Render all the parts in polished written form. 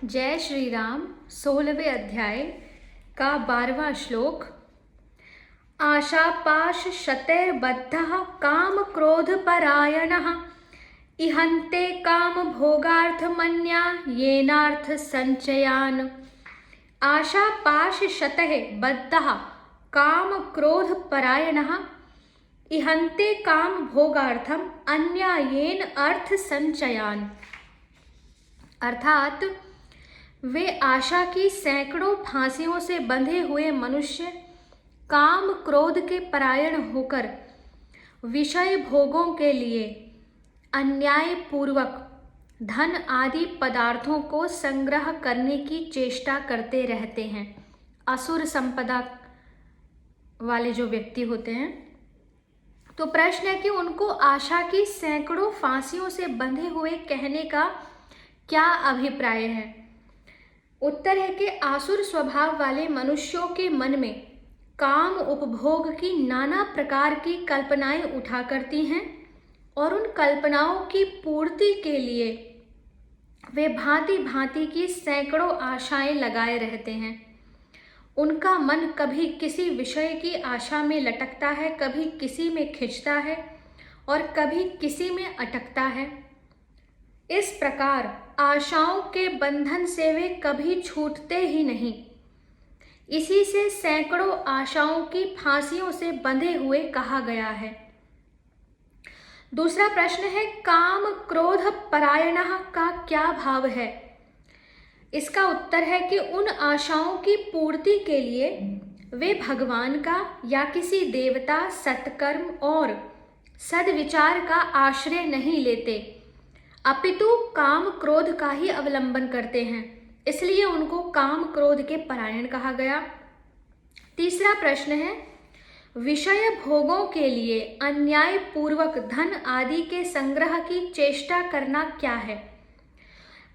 जय श्री राम। 16वें अध्याय का 12वां श्लोक। आशापाश शतैर्बद्धः काम क्रोध परायणः इहन्ते काम भोगार्थमन्या येनार्थ संचयान। आशापाश शतैः बद्धः काम क्रोध परायणः इहन्ते काम भोगार्थम अन्या येन अर्थ संचयान। अर्थात वे आशा की सैकड़ों फांसियों से बंधे हुए मनुष्य काम क्रोध के परायण होकर विषय भोगों के लिए अन्यायपूर्वक धन आदि पदार्थों को संग्रह करने की चेष्टा करते रहते हैं। असुर संपदा वाले जो व्यक्ति होते हैं, तो प्रश्न है कि उनको आशा की सैकड़ों फांसियों से बंधे हुए कहने का क्या अभिप्राय है। उत्तर है कि आसुर स्वभाव वाले मनुष्यों के मन में काम उपभोग की नाना प्रकार की कल्पनाएं उठा करती हैं और उन कल्पनाओं की पूर्ति के लिए वे भांति भांति की सैकड़ों आशाएं लगाए रहते हैं। उनका मन कभी किसी विषय की आशा में लटकता है, कभी किसी में खिंचता है और कभी किसी में अटकता है। इस प्रकार आशाओं के बंधन से वे कभी छूटते ही नहीं। इसी से सैकड़ों आशाओं की फांसियों से बंधे हुए कहा गया है। दूसरा प्रश्न है, काम क्रोध परायणः का क्या भाव है। इसका उत्तर है कि उन आशाओं की पूर्ति के लिए वे भगवान का या किसी देवता, सत्कर्म और सद्विचार का आश्रय नहीं लेते, अपितु काम क्रोध का ही अवलंबन करते हैं। इसलिए उनको काम क्रोध के परायण कहा गया। तीसरा प्रश्न है, विषय भोगों के लिए अन्याय पूर्वक धन आदि के संग्रह की चेष्टा करना क्या है।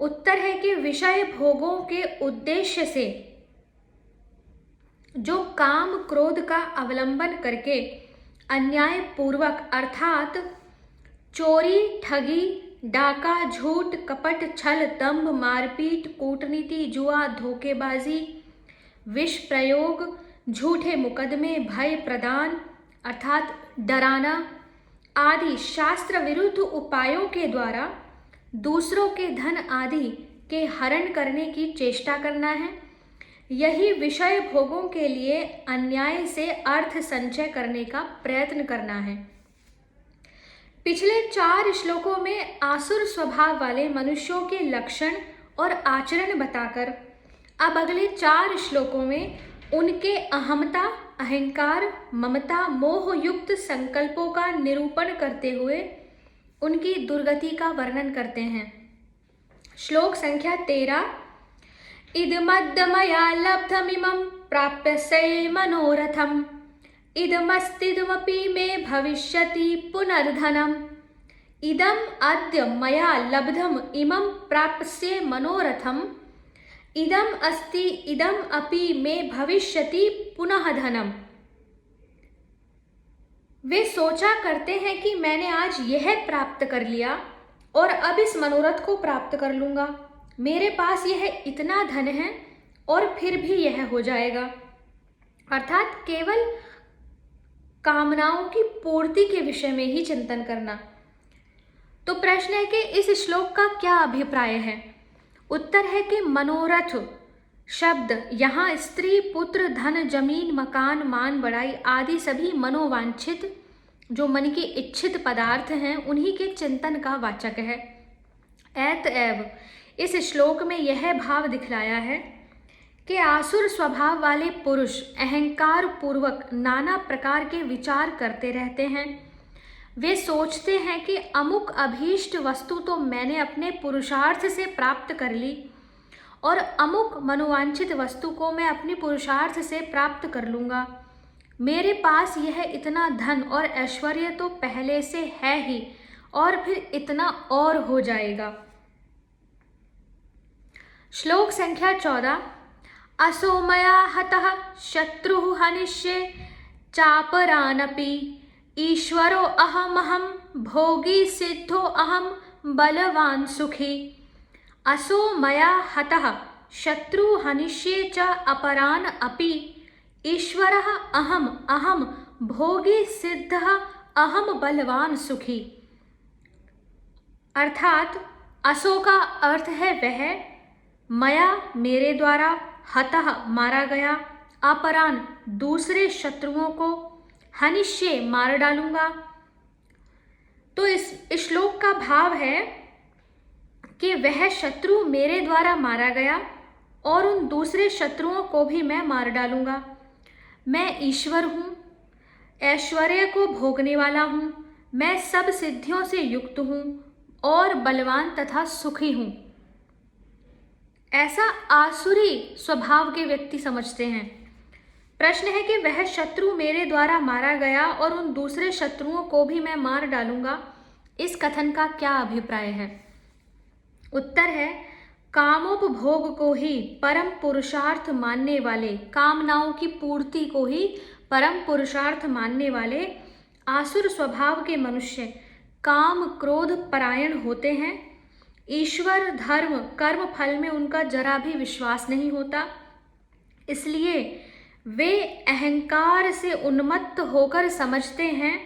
उत्तर है कि विषय भोगों के उद्देश्य से जो काम क्रोध का अवलंबन करके अन्याय पूर्वक अर्थात चोरी, ठगी, डाका, झूठ, कपट, छल, दंभ, मारपीट, कूटनीति, जुआ, धोखेबाजी, विष प्रयोग, झूठे मुकदमे, भय प्रदान अर्थात डराना आदि शास्त्र विरुद्ध उपायों के द्वारा दूसरों के धन आदि के हरण करने की चेष्टा करना है, यही विषय भोगों के लिए अन्याय से अर्थ संचय करने का प्रयत्न करना है। पिछले 4 श्लोकों में आसुर स्वभाव वाले मनुष्यों के लक्षण और आचरण बताकर अब अगले 4 श्लोकों में उनके अहमता, अहंकार, ममता, मोह युक्त संकल्पों का निरूपण करते हुए उनकी दुर्गति का वर्णन करते हैं। श्लोक संख्या 13। इदमद्य मया लब्धमिमं प्राप्यसे मनोरथम् इदमस्तिदमपि मे भविष्यति पुनर्धनम्। इदम अद्य मया लब्धम इमं प्राप्स्ये मनोरथम् इदम अस्ति इदम अपि मे भविष्यति पुनः धनम्। वे सोचा करते हैं कि मैंने आज यह प्राप्त कर लिया और अब इस मनोरथ को प्राप्त कर लूंगा। मेरे पास यह इतना धन है और फिर भी यह हो जाएगा। अर्थात केवल कामनाओं की पूर्ति के विषय में ही चिंतन करना। तो प्रश्न है कि इस श्लोक का क्या अभिप्राय है। उत्तर है कि मनोरथ शब्द यहाँ स्त्री, पुत्र, धन, जमीन, मकान, मान, बड़ाई आदि सभी मनोवांछित जो मन की इच्छित पदार्थ हैं उन्हीं के चिंतन का वाचक है। अतएव इस श्लोक में यह भाव दिखलाया है कि आसुर स्वभाव वाले पुरुष अहंकार पूर्वक नाना प्रकार के विचार करते रहते हैं। वे सोचते हैं कि अमुक अभीष्ट वस्तु तो मैंने अपने पुरुषार्थ से प्राप्त कर ली और अमुक मनोवांछित वस्तु को मैं अपने पुरुषार्थ से प्राप्त कर लूँगा। मेरे पास यह इतना धन और ऐश्वर्य तो पहले से है ही और फिर इतना और हो जाएगा। श्लोक संख्या 14। असो मया हतः शत्रुः हनिष्ये चापरानपि ईश्वरो अहमहं भोगी सिद्धो अहम बलवान सुखी। असो मया हतः शत्रु हनिष्ये च अपरान अपि ईश्वरः अहम अहम भोगी सिद्धः अहम बलवान सुखी। अर्थात असो का अर्थ है वह, मया मेरे द्वारा, हतः मारा गया, अपरान दूसरे शत्रुओं को, हनिष्ये मार डालूंगा। तो इस श्लोक का भाव है कि वह शत्रु मेरे द्वारा मारा गया और उन दूसरे शत्रुओं को भी मैं मार डालूंगा। मैं ईश्वर हूँ, ऐश्वर्य को भोगने वाला हूँ, मैं सब सिद्धियों से युक्त हूँ और बलवान तथा सुखी हूँ। ऐसा आसुरी स्वभाव के व्यक्ति समझते हैं। प्रश्न है कि वह शत्रु मेरे द्वारा मारा गया और उन दूसरे शत्रुओं को भी मैं मार डालूंगा, इस कथन का क्या अभिप्राय है? उत्तर है, कामोपभोग को ही परम पुरुषार्थ मानने वाले, कामनाओं की पूर्ति को ही परम पुरुषार्थ मानने वाले आसुर स्वभाव के मनुष्य काम क्रोध परायण होते हैं। ईश्वर, धर्म, कर्म फल में उनका जरा भी विश्वास नहीं होता, इसलिए वे अहंकार से उन्मत्त होकर समझते हैं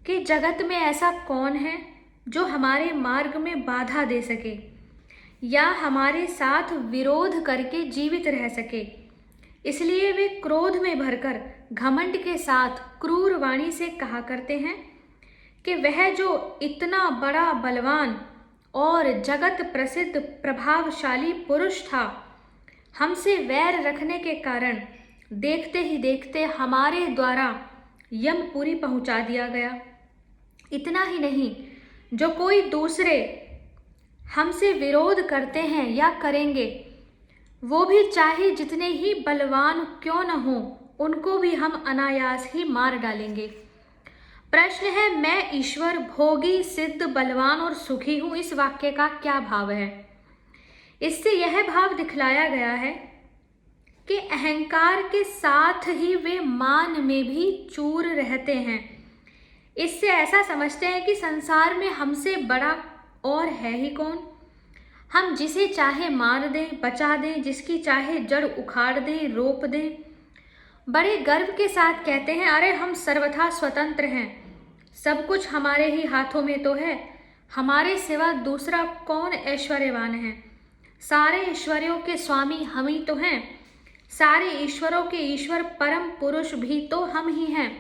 कि जगत में ऐसा कौन है जो हमारे मार्ग में बाधा दे सके या हमारे साथ विरोध करके जीवित रह सके। इसलिए वे क्रोध में भरकर घमंड के साथ क्रूर वाणी से कहा करते हैं कि वह जो इतना बड़ा बलवान और जगत प्रसिद्ध प्रभावशाली पुरुष था, हमसे वैर रखने के कारण देखते ही देखते हमारे द्वारा यमपुरी पहुंचा दिया गया। इतना ही नहीं, जो कोई दूसरे हमसे विरोध करते हैं या करेंगे, वो भी चाहे जितने ही बलवान क्यों न हो, उनको भी हम अनायास ही मार डालेंगे। प्रश्न है, मैं ईश्वर, भोगी, सिद्ध, बलवान और सुखी हूं, इस वाक्य का क्या भाव है? इससे यह भाव दिखलाया गया है कि अहंकार के साथ ही वे मान में भी चूर रहते हैं। इससे ऐसा समझते हैं कि संसार में हमसे बड़ा और है ही कौन। हम जिसे चाहे मार दें, बचा दें, जिसकी चाहे जड़ उखाड़ दें, रोप दें। बड़े गर्व के साथ कहते हैं, अरे हम सर्वथा स्वतंत्र हैं, सब कुछ हमारे ही हाथों में तो है, हमारे सिवा दूसरा कौन ऐश्वर्यवान है, सारे ऐश्वर्यों के स्वामी हम ही तो हैं, सारे ईश्वरों के ईश्वर परम पुरुष भी तो हम ही हैं,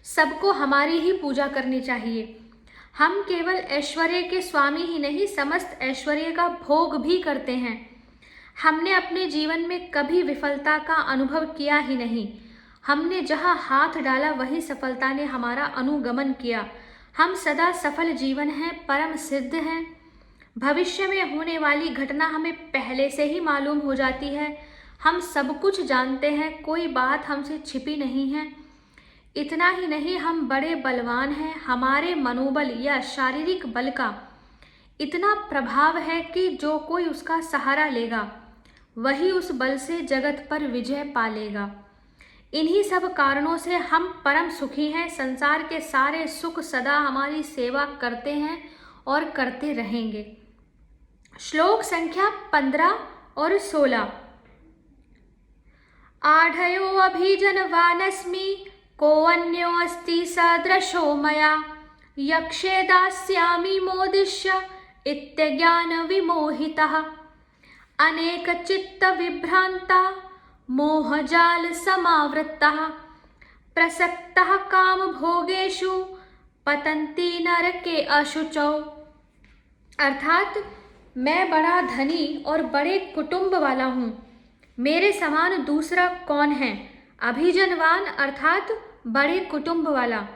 सबको हमारी ही पूजा करनी चाहिए। हम केवल ऐश्वर्य के स्वामी ही नहीं, समस्त ऐश्वर्य का भोग भी करते हैं। हमने अपने जीवन में कभी विफलता का अनुभव किया ही नहीं। हमने जहाँ हाथ डाला वहीं सफलता ने हमारा अनुगमन किया। हम सदा सफल जीवन हैं, परम सिद्ध हैं। भविष्य में होने वाली घटना हमें पहले से ही मालूम हो जाती है। हम सब कुछ जानते हैं, कोई बात हमसे छिपी नहीं है। इतना ही नहीं, हम बड़े बलवान हैं। हमारे मनोबल या शारीरिक बल का इतना प्रभाव है कि जो कोई उसका सहारा लेगा वही उस बल से जगत पर विजय पा लेगा। इन्हीं सब कारणों से हम परम सुखी हैं। संसार के सारे सुख सदा हमारी सेवा करते हैं और करते रहेंगे। श्लोक संख्या 15 और 16। आढयो अभिजनवानस्मि को अन्यो अस्ति सदृशो मया यक्षे दास्यामि मोदिष्य इत्यज्ञान विमोहितः अनेक चित्त विभ्रांता मोहजाल समावृत्तः प्रसक्तः काम भोगेषु पतन्ति नरके अशुचौ। अर्थात मैं बड़ा धनी और बड़े कुटुंब वाला हूँ, मेरे समान दूसरा कौन है। अभिजनवान अर्थात बड़े कुटुंब वाला।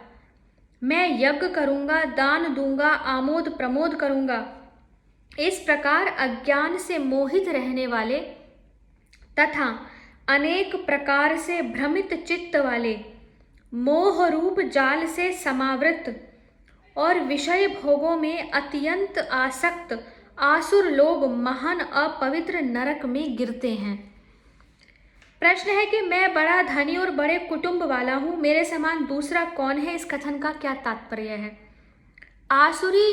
मैं यज्ञ करूँगा, दान दूंगा, आमोद प्रमोद करूँगा। इस प्रकार अज्ञान से मोहित रहने वाले तथा अनेक प्रकार से भ्रमित चित्त वाले, मोह रूप जाल से समावृत और विषय भोगों में अत्यंत आसक्त आसुर लोग महान अपवित्र नरक में गिरते हैं। प्रश्न है कि मैं बड़ा धनी और बड़े कुटुंब वाला हूँ, मेरे समान दूसरा कौन है। इस कथन का क्या तात्पर्य है? आसुरी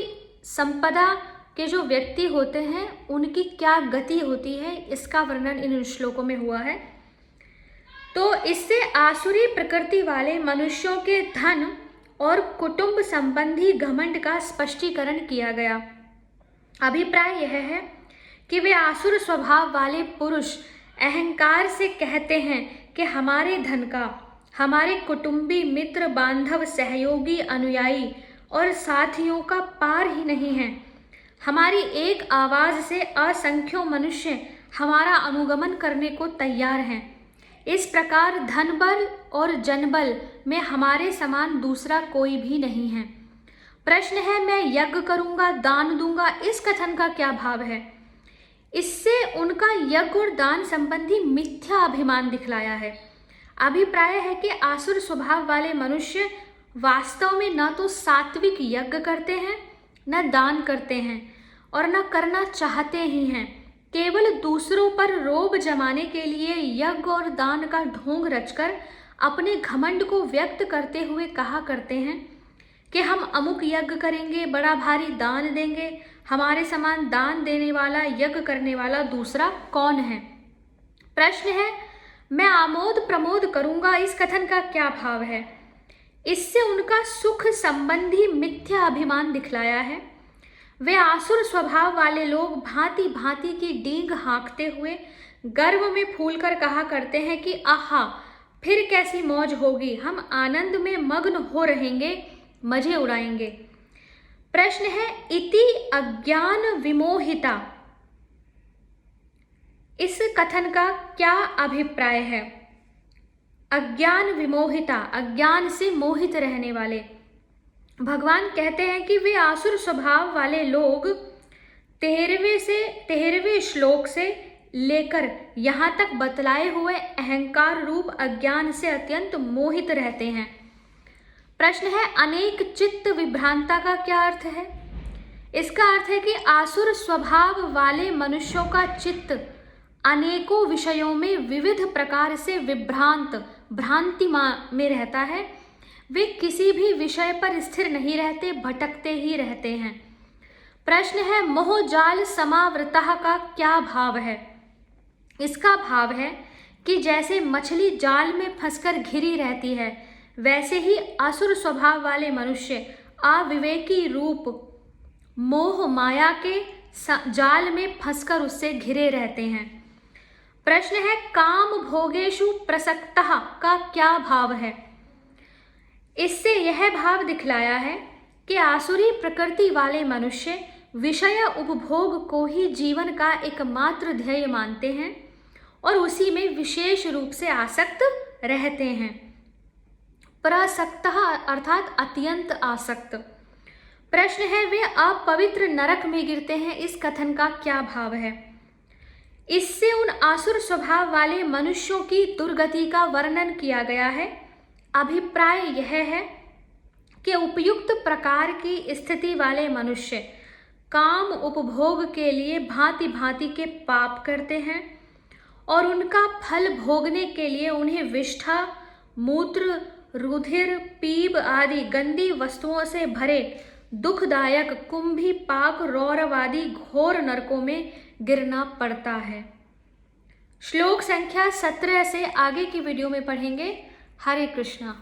संपदा के जो व्यक्ति होते हैं उनकी क्या गति होती है, इसका वर्णन इन श्लोकों में हुआ है। तो इससे आसुरी प्रकृति वाले मनुष्यों के धन और कुटुंब संबंधी घमंड का स्पष्टीकरण किया गया। अभिप्राय यह है कि वे आसुर स्वभाव वाले पुरुष अहंकार से कहते हैं कि हमारे धन का, हमारे कुटुंबी, मित्र, बांधव, सहयोगी, अनुयायी और साथियों का पार ही नहीं है। हमारी एक आवाज से असंख्यों मनुष्य हमारा अनुगमन करने को तैयार हैं। इस प्रकार धन बल और जनबल में हमारे समान दूसरा कोई भी नहीं है। प्रश्न है, मैं यज्ञ करूंगा, दान दूंगा, इस कथन का क्या भाव है? इससे उनका यज्ञ और दान संबंधी मिथ्या अभिमान दिखलाया है। अभिप्राय है कि आसुर स्वभाव वाले मनुष्य वास्तव में न तो सात्विक यज्ञ करते हैं, न दान करते हैं और न करना चाहते ही हैं। केवल दूसरों पर रोब जमाने के लिए यज्ञ और दान का ढोंग रचकर अपने घमंड को व्यक्त करते हुए कहा करते हैं कि हम अमुक यज्ञ करेंगे, बड़ा भारी दान देंगे, हमारे समान दान देने वाला, यज्ञ करने वाला दूसरा कौन है? प्रश्न है, मैं आमोद प्रमोद करूंगा, इस कथन का क्या भाव है? इससे उनका सुख संबंधी मिथ्या अभिमान दिखलाया है। वे आसुर स्वभाव वाले लोग भांति भांति की डींग हाँकते हुए गर्व में फूलकर कहा करते हैं कि आहा, फिर कैसी मौज होगी, हम आनंद में मग्न हो रहेंगे, मजे उड़ाएंगे। प्रश्न है, इति अज्ञान विमोहिता, इस कथन का क्या अभिप्राय है? अज्ञान विमोहिता, अज्ञान से मोहित रहने वाले। भगवान कहते हैं कि वे आसुर स्वभाव वाले लोग 13वें श्लोक से लेकर यहाँ तक बतलाए हुए अहंकार रूप अज्ञान से अत्यंत मोहित रहते हैं। प्रश्न है, अनेक चित्त विभ्रांता का क्या अर्थ है? इसका अर्थ है कि आसुर स्वभाव वाले मनुष्यों का चित्त अनेकों विषयों में विविध प्रकार से भ्रांति में रहता है। वे किसी भी विषय पर स्थिर नहीं रहते, भटकते ही रहते हैं। प्रश्न है, मोहजाल समावृतः का क्या भाव है? इसका भाव है कि जैसे मछली जाल में फंसकर घिरी रहती है, वैसे ही असुर स्वभाव वाले मनुष्य अविवेकी रूप मोह माया के जाल में फंसकर उससे घिरे रहते हैं। प्रश्न है, काम भोगेषु प्रसक्तः का क्या भाव है? इससे यह भाव दिखलाया है कि आसुरी प्रकृति वाले मनुष्य विषय उपभोग को ही जीवन का एकमात्र ध्येय मानते हैं और उसी में विशेष रूप से आसक्त रहते हैं। प्रसक्तः अर्थात अत्यंत आसक्त। प्रश्न है, वे अपवित्र नरक में गिरते हैं, इस कथन का क्या भाव है? इससे उन आसुर स्वभाव वाले मनुष्यों की दुर्गति का वर्णन किया गया है। अभिप्राय यह है कि उपयुक्त प्रकार की स्थिति वाले मनुष्य काम उपभोग के लिए भांति भांति के पाप करते हैं और उनका फल भोगने के लिए उन्हें विष्ठा, मूत्र, रुधिर, पीप आदि गंदी वस्तुओं से भरे दुखदायक कुंभी पाक रौरव आदि घोर नरकों में गिरना पड़ता है। श्लोक संख्या 17 से आगे की वीडियो में पढ़ेंगे। हरे कृष्णा।